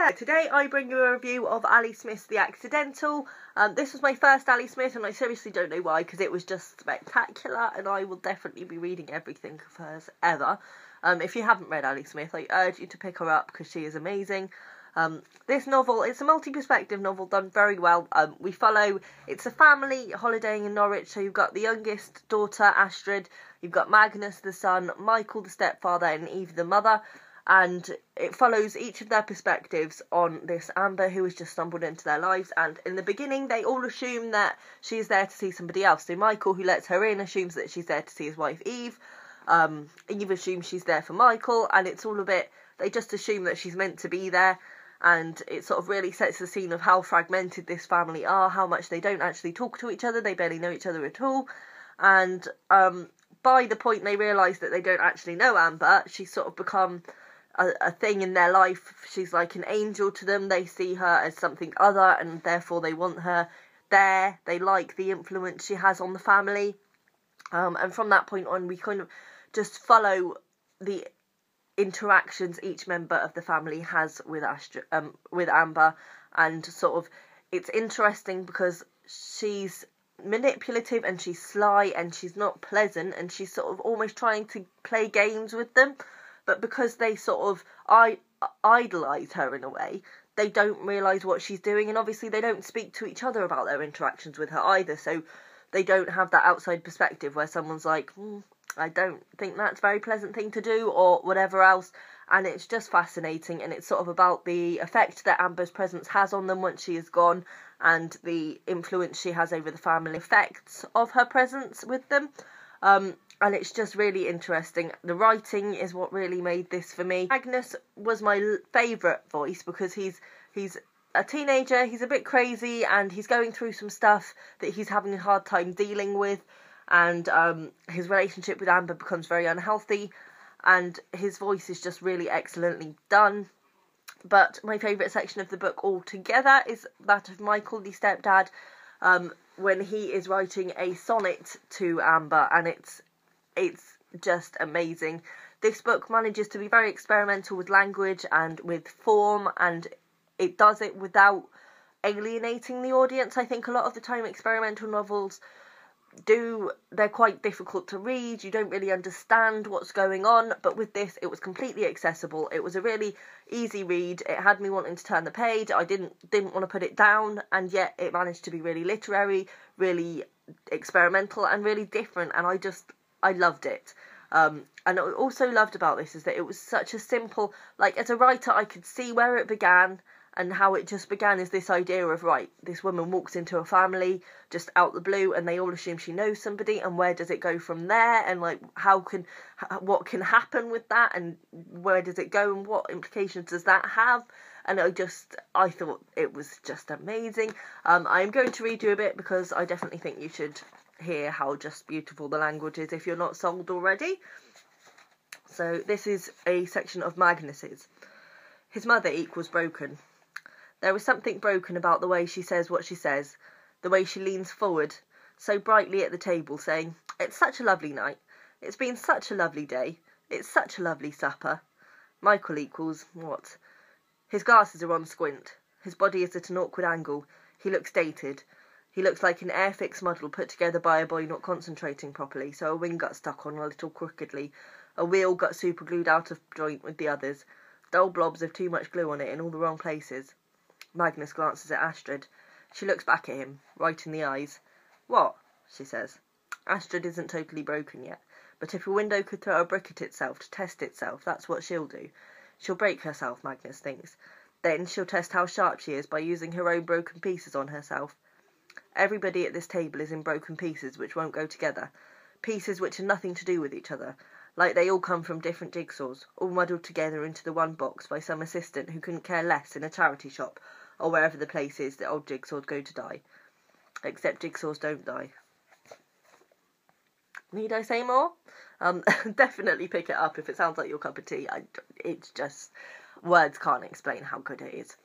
there, today I bring you a review of Ali Smith's The Accidental. This was my first Ali Smith and I seriously don't know why, because it was just spectacular and I will definitely be reading everything of hers ever. If you haven't read Ali Smith, I urge you to pick her up because she is amazing. This novel, it's a multi-perspective novel done very well. We follow, it's a family holidaying in Norwich, so you've got the youngest daughter, Astrid, you've got Magnus the son, Michael the stepfather and Eve the mother. And it follows each of their perspectives on this Amber who has just stumbled into their lives. And in the beginning, they all assume that she's there to see somebody else. So Michael, who lets her in, assumes that she's there to see his wife, Eve. Eve assumes she's there for Michael. And it's all a bit, they just assume that she's meant to be there. And it sort of really sets the scene of how fragmented this family are, how much they don't actually talk to each other. They barely know each other at all. And by the point they realise that they don't actually know Amber, she's sort of become a thing in their life. She's like an angel to them. They see her as something other and therefore they want her there. They like the influence she has on the family. And from that point on, we kind of just follow the interactions each member of the family has with Amber, and sort of it's interesting because she's manipulative and she's sly and she's not pleasant and she's sort of almost trying to play games with them. But because they sort of idolise her in a way, they don't realise what she's doing. And obviously they don't speak to each other about their interactions with her either. So they don't have that outside perspective where someone's like, I don't think that's a very pleasant thing to do or whatever else. And it's just fascinating. And it's sort of about the effect that Amber's presence has on them once she is gone and the influence she has over the family, effects of her presence with them. And it's just really interesting. The writing is what really made this for me. Magnus was my favourite voice because he's a teenager, he's a bit crazy and he's going through some stuff that he's having a hard time dealing with, and his relationship with Amber becomes very unhealthy and his voice is just really excellently done. But my favourite section of the book altogether is that of Michael, the stepdad, when he is writing a sonnet to Amber, and it's just amazing. This book manages to be very experimental with language and with form, and it does it without alienating the audience. I think a lot of the time experimental novels they're quite difficult to read. You don't really understand what's going on, but with this it was completely accessible. It was a really easy read. It had me wanting to turn the page. I didn't want to put it down, and yet it managed to be really literary, really experimental and really different, and I loved it. And what I also loved about this is that it was such a simple, like as a writer I could see where it began, and how it just began is this idea of, right, this woman walks into a family just out the blue and they all assume she knows somebody, and where does it go from there, and like what can happen with that, and where does it go and what implications does that have. And I thought it was just amazing. I'm going to read you a bit because I definitely think you should hear how just beautiful the language is if you're not sold already. So this is a section of Magnus's. His mother equals broken. There is something broken about the way she says what she says, the way she leans forward so brightly at the table saying, "It's such a lovely night. It's been such a lovely day. It's such a lovely supper." Michael equals what? His glasses are on squint. His body is at an awkward angle. He looks dated. He looks like an Airfix model put together by a boy not concentrating properly, so a wing got stuck on a little crookedly. A wheel got super glued out of joint with the others. Dull blobs of too much glue on it in all the wrong places. Magnus glances at Astrid. She looks back at him, right in the eyes. "What?" she says. Astrid isn't totally broken yet, but if a window could throw a brick at itself to test itself, that's what she'll do. She'll break herself, Magnus thinks. Then she'll test how sharp she is by using her own broken pieces on herself. Everybody at this table is in broken pieces which won't go together. Pieces which are nothing to do with each other. Like they all come from different jigsaws, all muddled together into the one box by some assistant who couldn't care less in a charity shop, or wherever the place is that old jigsaws go to die. Except jigsaws don't die. Need I say more? Definitely pick it up if it sounds like your cup of tea. It's just, words can't explain how good it is.